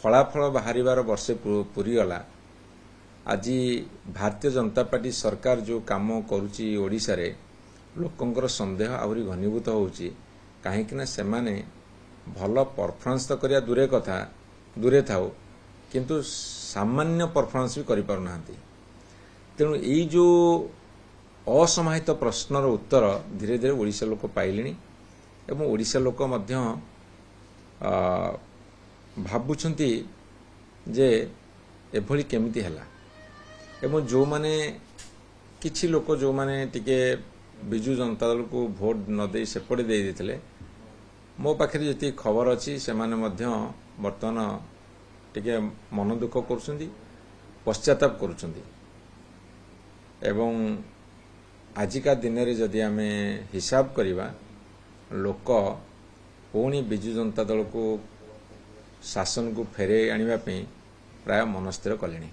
फलाफल बाहर वर्षे पूरीगला आज भारतीय जनता पार्टी सरकार जो काम करुच्ची ओडिशा रे लोकंकर संदेह आहरी घनीभूत होउची कहीं से माने भल परफॉर्मेंस तो करिया दूरे कथा दूरे थाओ किंतु सामान्य परफॉर्मेंस भी करि पारु नांती। तेणु यही जो असमाहित प्रश्नर उत्तर धीरे धीरे ओडिशा लोक पाइलिनी एवं ओडिशा लोक मध्य भाबुछंती जे एभली केमिति हला एवं जो माने किछि लोक जो माने टिके बिजु जनता दल को भोट न दे सेपटे दे देथिले मो पाखरे जति खबर अछि से माने मध्य वर्तमान टिके मन दुख करुछंती पश्चाताप करुछंती एवं आजिका दिन रे जदि आमे हिसाब करिबा लोक पुणी बिजु जनता दल को शासन को फेरे आनिबा पे प्राय मनस्थिर कलेनी।